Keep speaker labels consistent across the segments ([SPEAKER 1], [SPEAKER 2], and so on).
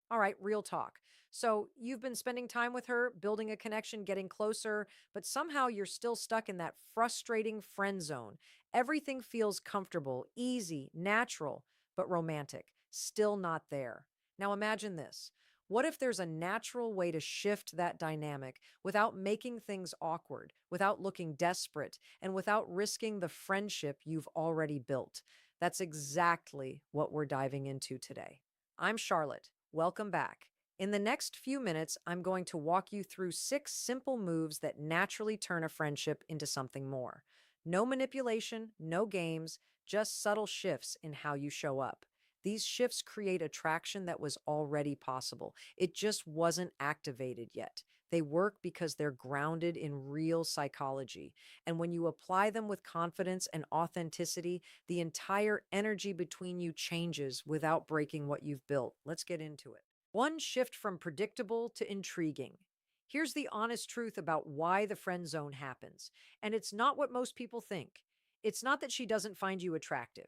[SPEAKER 1] All right, real talk. So you've been spending time with her, building a connection, getting closer, but somehow you're still stuck in that frustrating friend zone. Everything feels comfortable, easy, natural, but romantic. Still not there. Now imagine this. What if there's a natural way to shift that dynamic without making things awkward, without looking desperate, and without risking the friendship you've already built? That's exactly what we're diving into today. I'm Charlotte. Welcome back. In the next few minutes, I'm going to walk you through 6 simple moves that naturally turn a friendship into something more. No manipulation, no games, just subtle shifts in how you show up. These shifts create attraction that was already possible. It just wasn't activated yet. They work because they're grounded in real psychology. And when you apply them with confidence and authenticity, the entire energy between you changes without breaking what you've built. Let's get into it. One shift from predictable to intriguing. Here's the honest truth about why the friend zone happens. And it's not what most people think. It's not that she doesn't find you attractive.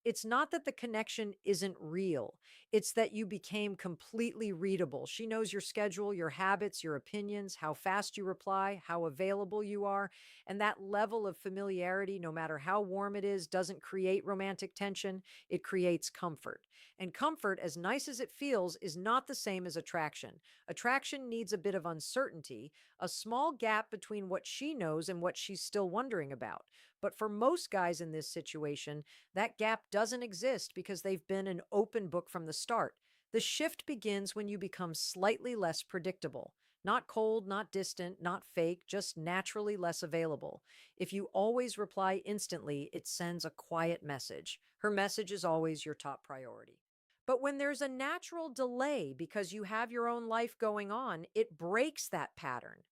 [SPEAKER 1] It's not that the connection isn't real. It's that you became completely readable. She knows your schedule, your habits, your opinions, how fast you reply, how available you are. And that level of familiarity, no matter how warm it is, doesn't create romantic tension. It creates comfort. And comfort, as nice as it feels, is not the same as attraction. Attraction needs a bit of uncertainty, a small gap between what she knows and what she's still wondering about. But for most guys in this situation, that gap doesn't exist because they've been an open book from the start. The shift begins when you become slightly less predictable. Not cold, not distant, not fake, just naturally less available. If you always reply instantly, it sends a quiet message. Her message is always your top priority. But when there's a natural delay because you have your own life going on, it breaks that pattern.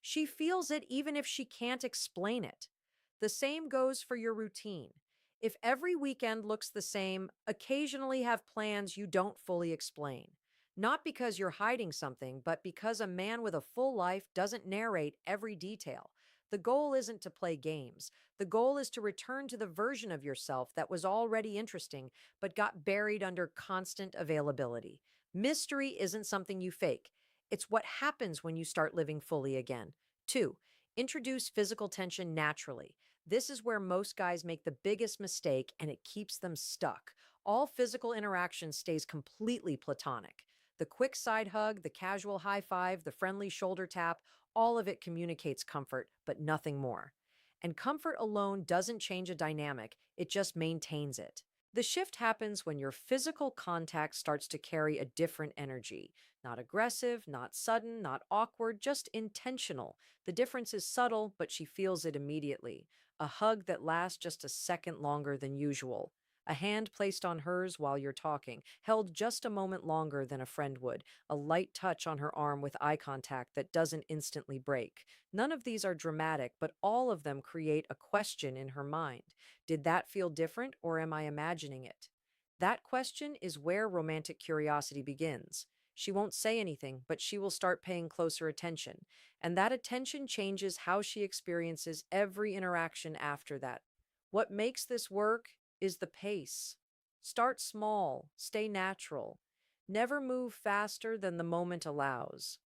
[SPEAKER 1] She feels it even if she can't explain it. The same goes for your routine. If every weekend looks the same, occasionally have plans you don't fully explain. Not because you're hiding something, but because a man with a full life doesn't narrate every detail. The goal isn't to play games. The goal is to return to the version of yourself that was already interesting, but got buried under constant availability. Mystery isn't something you fake. It's what happens when you start living fully again. Two, introduce physical tension naturally. This is where most guys make the biggest mistake and it keeps them stuck. All physical interaction stays completely platonic. The quick side hug, the casual high five, the friendly shoulder tap, all of it communicates comfort, but nothing more. And comfort alone doesn't change a dynamic, it just maintains it. The shift happens when your physical contact starts to carry a different energy. Not aggressive, not sudden, not awkward, just intentional. The difference is subtle, but she feels it immediately. A hug that lasts just a second longer than usual. A hand placed on hers while you're talking, held just a moment longer than a friend would. A light touch on her arm with eye contact that doesn't instantly break. None of these are dramatic, but all of them create a question in her mind. Did that feel different, or am I imagining it? That question is where romantic curiosity begins. She won't say anything, but she will start paying closer attention. And that attention changes how she experiences every interaction after that. What makes this work is the pace. Start small, stay natural. Never move faster than the moment allows.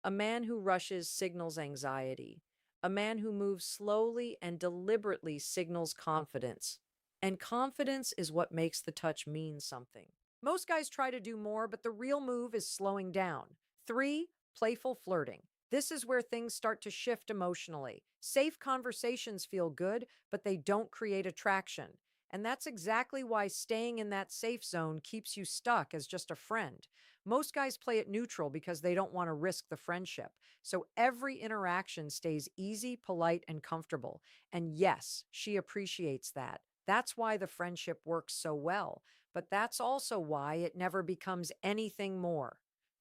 [SPEAKER 1] A man who rushes signals anxiety. A man who moves slowly and deliberately signals confidence. And confidence is what makes the touch mean something. Most guys try to do more, but the real move is slowing down. Three, playful flirting. This is where things start to shift emotionally. Safe conversations feel good, but they don't create attraction. And that's exactly why staying in that safe zone keeps you stuck as just a friend. Most guys play it neutral because they don't want to risk the friendship. So every interaction stays easy, polite, and comfortable. And yes, she appreciates that. That's why the friendship works so well. But that's also why it never becomes anything more.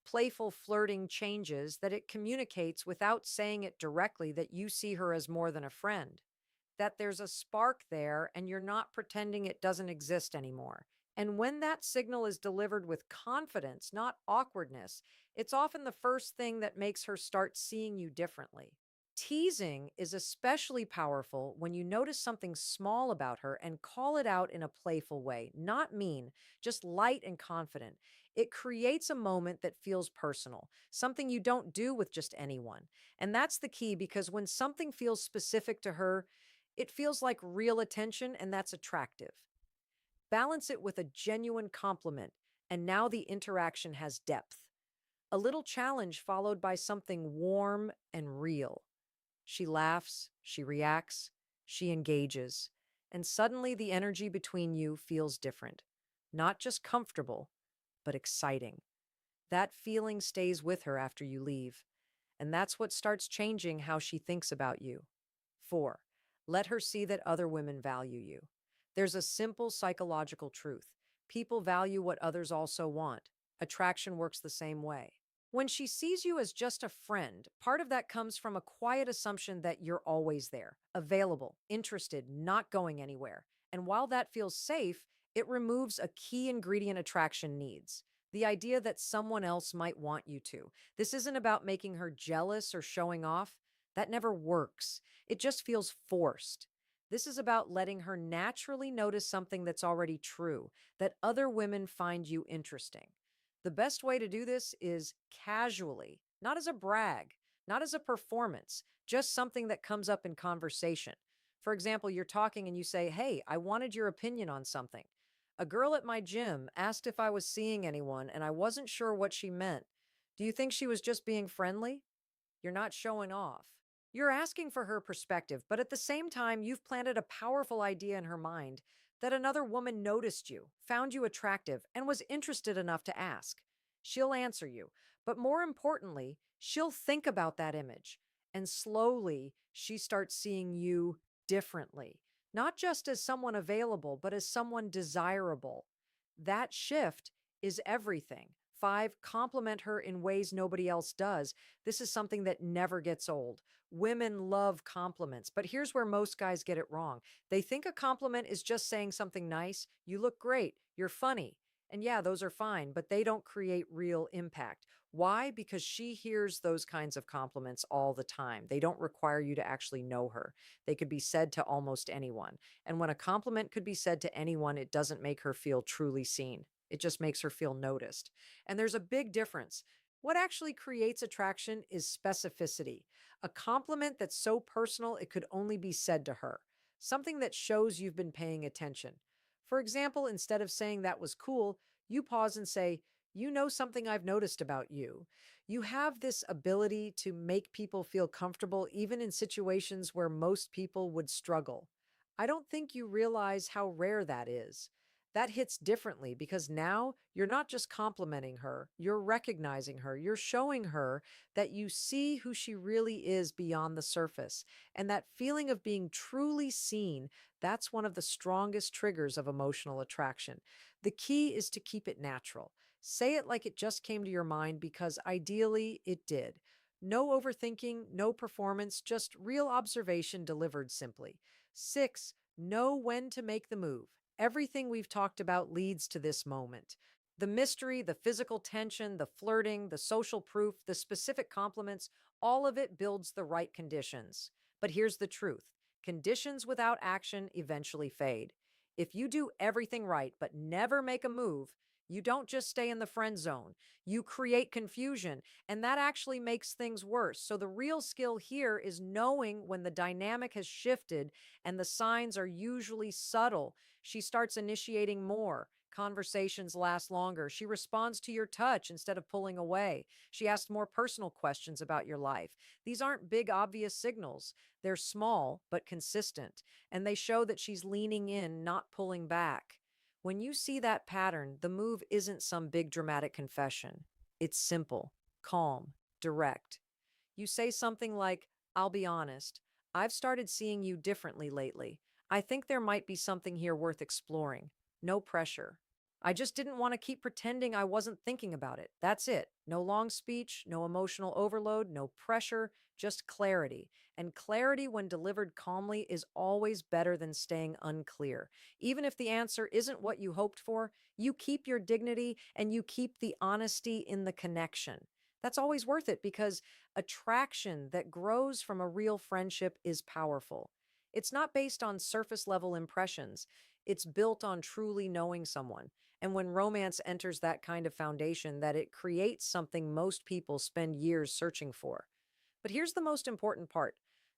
[SPEAKER 1] Playful flirting changes that it communicates without saying it directly that you see her as more than a friend, that there's a spark there and you're not pretending it doesn't exist anymore. And when that signal is delivered with confidence, not awkwardness, it's often the first thing that makes her start seeing you differently. Teasing is especially powerful when you notice something small about her and call it out in a playful way, not mean, just light and confident. It creates a moment that feels personal, something you don't do with just anyone. And that's the key because when something feels specific to her, it feels like real attention, and that's attractive. Balance it with a genuine compliment, and now the interaction has depth. A little challenge followed by something warm and real. She laughs, she reacts, she engages, and suddenly the energy between you feels different. Not just comfortable, but exciting. That feeling stays with her after you leave, and that's what starts changing how she thinks about you. 4. Let her see that other women value you. There's a simple psychological truth. People value what others also want. Attraction works the same way. When she sees you as just a friend, part of that comes from a quiet assumption that you're always there, available, interested, not going anywhere. And while that feels safe, it removes a key ingredient attraction needs, the idea that someone else might want you to. This isn't about making her jealous or showing off. That never works. It just feels forced. This is about letting her naturally notice something that's already true, that other women find you interesting. The best way to do this is casually, not as a brag, not as a performance, just something that comes up in conversation. For example, you're talking and you say, "Hey, I wanted your opinion on something. A girl at my gym asked if I was seeing anyone, and I wasn't sure what she meant. Do you think she was just being friendly?" You're not showing off. You're asking for her perspective, but at the same time, you've planted a powerful idea in her mind that another woman noticed you, found you attractive, and was interested enough to ask. She'll answer you, but more importantly, she'll think about that image, and slowly she starts seeing you differently, not just as someone available, but as someone desirable. That shift is everything. 5, compliment her in ways nobody else does. This is something that never gets old. Women love compliments, but here's where most guys get it wrong. They think a compliment is just saying something nice. You look great. You're funny. And yeah, those are fine, but they don't create real impact. Why? Because she hears those kinds of compliments all the time. They don't require you to actually know her. They could be said to almost anyone. And when a compliment could be said to anyone, it doesn't make her feel truly seen. It just makes her feel noticed. And there's a big difference. What actually creates attraction is specificity, a compliment that's so personal it could only be said to her, something that shows you've been paying attention. For example, instead of saying that was cool, you pause and say, "You know something I've noticed about you." You have this ability to make people feel comfortable even in situations where most people would struggle. I don't think you realize how rare that is. That hits differently because now you're not just complimenting her, you're recognizing her, you're showing her that you see who she really is beyond the surface. And that feeling of being truly seen, that's one of the strongest triggers of emotional attraction. The key is to keep it natural. Say it like it just came to your mind because ideally it did. No overthinking, no performance, just real observation delivered simply. 6, know when to make the move. Everything we've talked about leads to this moment. The mystery, the physical tension, the flirting, the social proof, the specific compliments, all of it builds the right conditions. But here's the truth: conditions without action eventually fade. If you do everything right but never make a move, you don't just stay in the friend zone. You create confusion, and that actually makes things worse. So, the real skill here is knowing when the dynamic has shifted, and the signs are usually subtle. She starts initiating more. Conversations last longer. She responds to your touch instead of pulling away. She asks more personal questions about your life. These aren't big, obvious signals. They're small, but consistent, and they show that she's leaning in, not pulling back. When you see that pattern, the move isn't some big dramatic confession. It's simple, calm, direct. You say something like, "I'll be honest, I've started seeing you differently lately. I think there might be something here worth exploring. No pressure. I just didn't want to keep pretending I wasn't thinking about it. That's it. No long speech, no emotional overload, no pressure, just clarity. And clarity, when delivered calmly, is always better than staying unclear. Even if the answer isn't what you hoped for, you keep your dignity and you keep the honesty in the connection. That's always worth it because attraction that grows from a real friendship is powerful. It's not based on surface level impressions, it's built on truly knowing someone. And when romance enters that kind of foundation, that it creates something most people spend years searching for. But here's the most important part: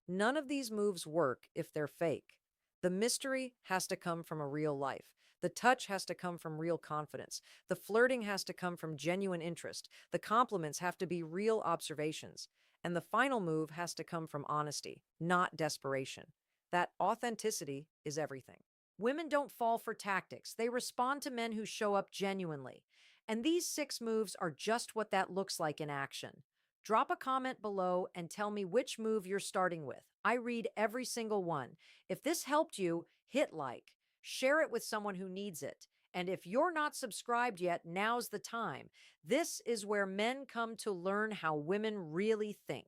[SPEAKER 1] none of these moves work if they're fake. The mystery has to come from a real life. The touch has to come from real confidence. The flirting has to come from genuine interest. The compliments have to be real observations. And the final move has to come from honesty, not desperation. That authenticity is everything. Women don't fall for tactics, they respond to men who show up genuinely. And these 6 moves are just what that looks like in action. Drop a comment below and tell me which move you're starting with. I read every single one. If this helped you, hit like, share it with someone who needs it. And if you're not subscribed yet, now's the time. This is where men come to learn how women really think.